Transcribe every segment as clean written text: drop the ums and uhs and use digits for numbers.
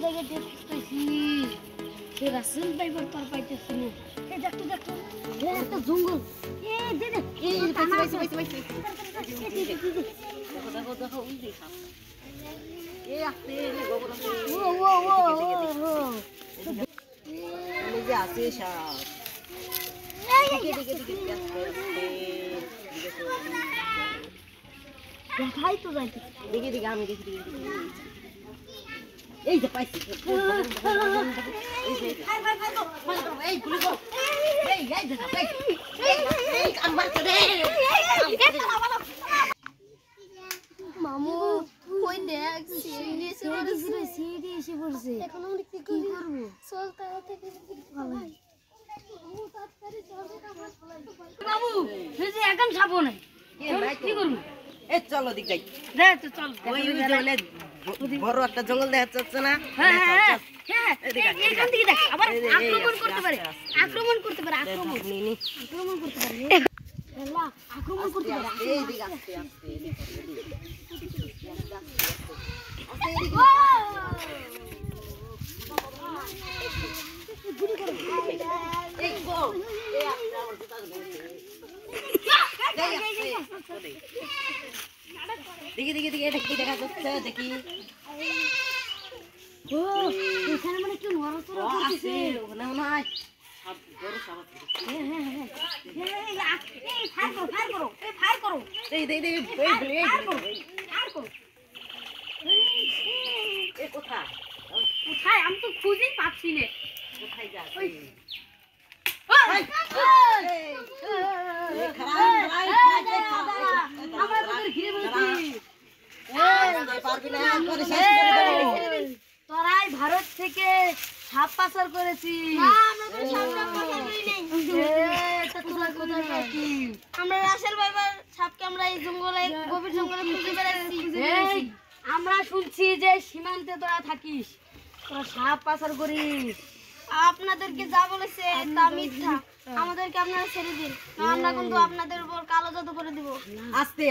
জায়গা দেখতেছি সে রাসেল ভাইবার পার পাইতেছি না। এই দেখতো দেখতো একটা জঙ্গল। এই দে দে এই পাইছি দেখো দেখো দেখো ওই যে সাপ। এই আসছে গোবর আছে। ও এই যে আছে সাপ। দিকে দেখাই তো যাইতে দিকে আমি দেখি এই যে পাইছি এই যে এই গুলি গো এই দেখা এই আমার করে মামু কই দেখ সিডি এসে পড়ছে এখন আমরা কি করব চল তারা থেকে ভালো বাবু এই যে একদম ছাবো না কি করব এই চলো দিক যাই দে তো চল ওই জলে বড় একটা জঙ্গল দেখা যাচ্ছে না হ্যাঁ এখান থেকে দেখ আবার আক্রমণ করতে পারে আক্রমণ করতে পারে আল্লাহ আক্রমণ করতে পারে এই দিক আস্তে গুলি করো এই গো এই একটা আমার জুতা দেখি এটা কি দেখা যাচ্ছে দেখি ও এখানে মানে কি নড়াচড়া করতেছে ওখানে মনে হয় সাপ বড় সাপ আছে এই ফায়ার করো এই কোথায় আমি তো খুঁজেই পাচ্ছি না কোথায় যাচ্ছে তোরাই ভারত থেকে সাপ পাচার করেছিস আমরা রাসেল ভাইবার সাপকে আমরা এই জঙ্গলে গভীর জঙ্গলে খুঁজে বেড়াচ্ছি আমরা শুনছি যে সীমান্তে তোরা থাকিস তোরা সাপ পাচার করিস আপনাদেরকে যা বলেছে তা মিথ্যা আমাদেরকে আপনারা ছেড়ে দিন আমরা কিন্তু আপনাদের উপর কালো জাদু করে দিব আস্তে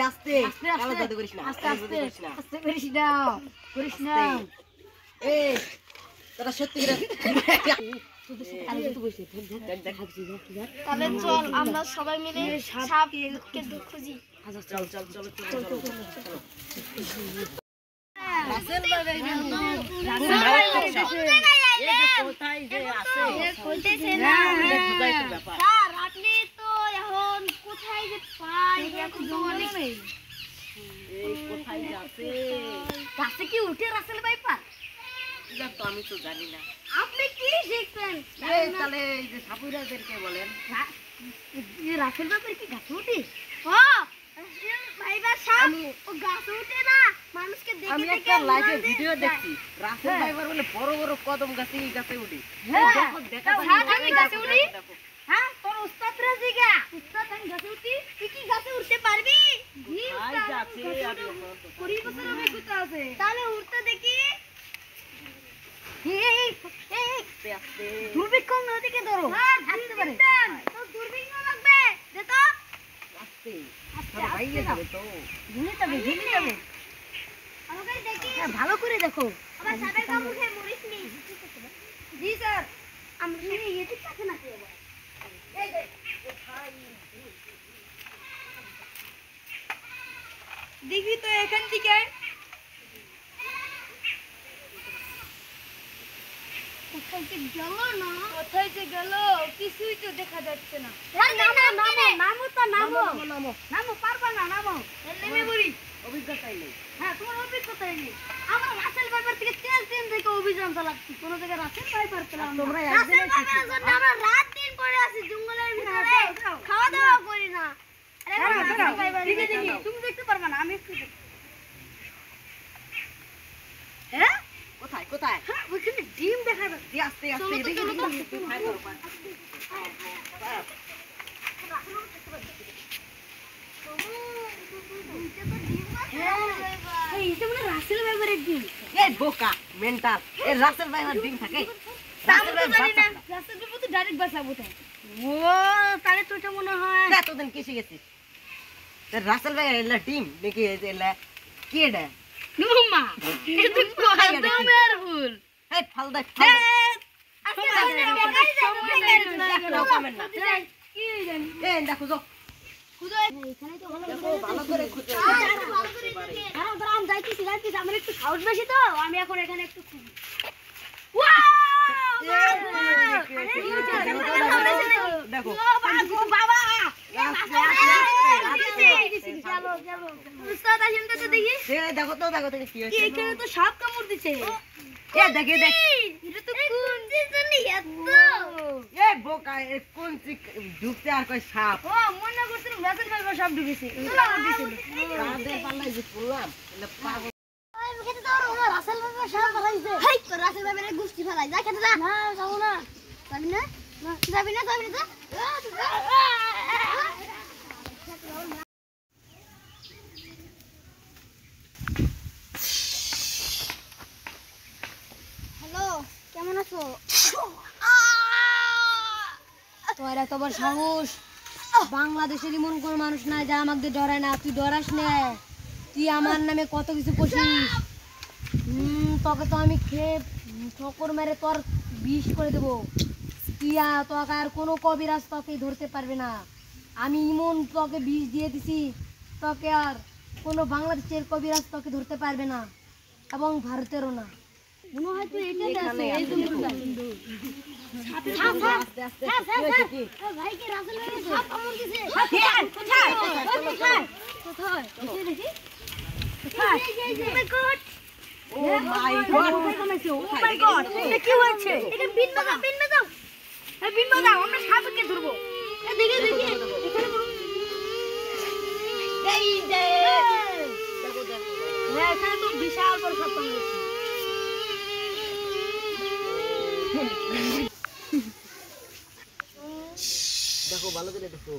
কালো জাদু করিস না আস্তে করিস না এই তোরা সত্যি করে তাহলে চল আমরা সবাই মিলে সাপকে খুঁজি চল রাসেল ভাই কোথায় যে আছে কইতেছে না স্যার আপনি তো এখন কোথায় যে পাই এখন তো অনেক এই কোথায় যাচ্ছে কাছে কি উঠে রাসেল ভাই পা এটা তো আমি তো জানি না আপনি কি শিখছেন এই তাহলে এই যে সাপুরাদেরকে বলেন এই রাসেল ভাই কি গাছে উঠে ও রাসেল ভাই বা সাপ ও গাছে উঠে না মানুষকে দেখে আমি একটা লাইভে ভিডিও দেখছি রাসেল ভাইবার বলে বড় বড় কদম গাছে উঠে দেখো দেখা আমি গাছে উঠি হ্যাঁ তোর উস্তাদ রাজিগা উস্তাদ আমি গাছে উঠি তুই কি গাছে উঠতে পারবি ভাই গাছে আমি 20 বছর আমি কোথা আছে তাহলে উঠতে দেখি এই আস্তে দুর্ভিক্ষণ নদীকে ধরো আসতে পারে তোর দুর্ভিক্ষণ লাগবে দে তো আস্তে ভাই যাবে তো ভুলে যাবে আমাকে দেখি ভালো করে দেখো আবার সাপের কামড়ে মরিস নি জি স্যার আমরা এই দিক থেকে না কেউ এই দেখি তো এখান থেকে কোথায় যে গেল কিছুই তো দেখা যাচ্ছে না নামো পারবা না নামো নেমে পড়ি অভিজ্ঞতাই নেই হ্যাঁ তোমার অভিজ্ঞতাই নেই আমরা রাসেল ভাইবার থেকে 3 দিন থেকে অভিযান চালাচ্ছি কোন জায়গায় রাসেল ভাইবার পেলাম তোমরা রাসেল ভাইবার জন্য আমরা রাত দিন পড়ে আছি জঙ্গলের ভিতরে খাওয়া দাওয়া করি না আরে দেখি তুমি দেখতে পারবা না আমি একটু দেখি হ্যাঁ কোথায় হ্যাঁ ওখানে ডিম দেখা যাচ্ছে আস্তে দেখি রাসেল ভাইবারের ডিম এই বোকা মেন্টাল এই রাসেল ভাইবার ডিম থাকে রাসেল ভাই তো ডাইরেক্ট বাসাবো তাই ও তাহলে তো এটা মনে হয় এতদিন কিসে গেছিস রাসেল ভাই এলা ডিম নাকি এলা কি এটা মাম্মা এটা তো কদমের ফুল এই ফাল দেখ দেখো যাও আমার একটু সাহস বেশি তো আমি এখন এখানে একটু খুঁজি দেখো বাবা দেখো তো দেখো তো কি হয়েছে এখানে তো সাপ কামড় দিছে দেখে দেখ এটা তো কোন জিনিস এত এ বোকা কোন ঢুকতে আর কই সাপ ও মনে করছিলাম ভেসেল ভাইবা সাপ ঢুকেছে কাদের পাল্লাই যে পড়লাম এলে পাগল আমি খেতে দাও ওরা রাসেল ভাইবা সাপ ফলাইছে হেই তো রাসেল ভাইবা গুষ্টি ফলাই যা খেতে যা না যাব না যাবি না যাবি না যাবি না হ্যালো কেমন আছো তোর এত বড় সাহস বাংলাদেশের এমন কোন মানুষ নাই যা আমাকে ডরায় না তুই ডরাস না তুই আমার নামে কত কিছু কষিস তোকে তো আমি খেয়ে ঠোকর মেরে তোর বিষ করে দেবো টিয়া তোকে আর কোনো কবিরাজ তোকে ধরতে পারবে না আমি এমন তোকে বিষ দিয়ে দিছি তোকে আর কোনো বাংলাদেশের কবিরাজ তোকে ধরতে পারবে না এবং ভারতেরও না মনে হয় তুই এটাতে আছে এই জন্যটা আস্তে আস্তে ভাই কি রাসেল ভাই সাপ কামড় দিছে কোথায় দেখি ও মাই গড ও মাই গড এটা কি হচ্ছে এটা বিন বাজাও এই বিন বাজাও আমরা সাপকে ধরবো দেখি এখানে এই যে এখানে তো বিশাল বড় সাপ কামড়েছে দেখো ভালো করে দেখো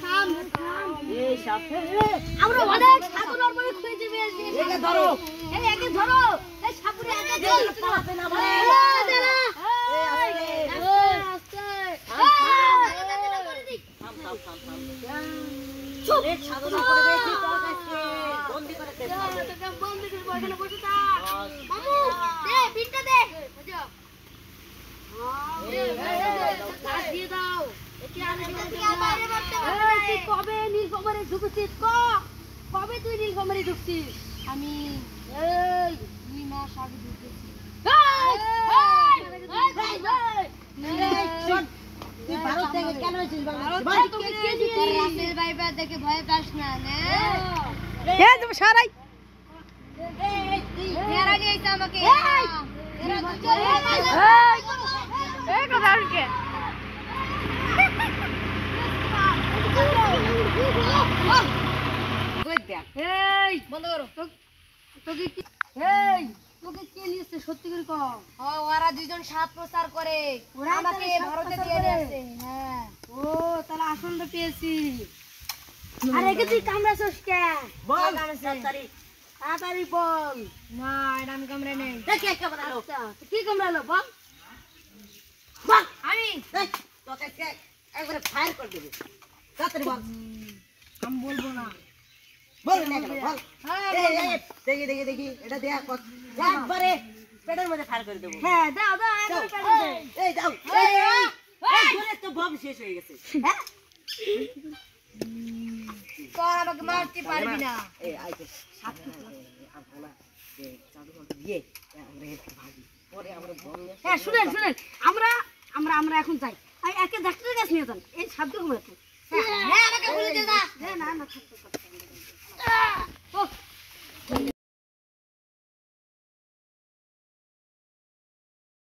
থাম এই সাপ আমরা অনেক সাধনার মধ্যে খুঁজে পেয়েছি একে ধরো একে ধরো এই সাপুরে একে ধরো পালাবে না ভাই থাম এক সাধনা করে বেশি তোর কাছে বন্দি করে দে কবে নীলফামারী ঢুকছিস কবে তুই নীলফামারী ঢুকছিস আমি এই 2 মাস আগে ঢুকেছি তুই ভারত থেকে কেন এসেছিস রাসেল ভাইবা দেখে ভয় পাস না তুমি সরাই এর আগে এটা আমাকে বন্ধ করো তোকে কে নিয়েছে সত্যি করে কম ওরা দুজন সাপ প্রচার করে আমাকে ভারতে দিয়ে দিয়েছে হ্যাঁ ও তাহলে আসন্দ পেয়েছি আর একে তুই কামড়াছস কে বল তাড়াতাড়ি বল না এটা আমি কামড়ে নেই দেখে কে বানালো কি কামড়ালো বল বল আমি দেখ তোকে কে একবারে ফায়ার করে দেবে তাড়াতাড়ি বল আমি বলবো না বল না কেন বল এই দেখি এটা দেয়া কত একবারে পেটের মধ্যে ফায়ার করে দেবো হ্যাঁ দাও এই দাও এই বলে তো বম শেষ হয়ে গেছে হ্যাঁ তোর আমাকে মারতে পারবি না এই আইতে সাত আমরা যে চালু করে দিয়ে আমরা একটু ভাগি পরে আমরা বম নিয়ে হ্যাঁ শুনেন আমরা এখন যাই আর একে ডাক্তারের কাছে নিয়ে যান এই সাবধান করে হ্যাঁ আমাকে বলে দে না না না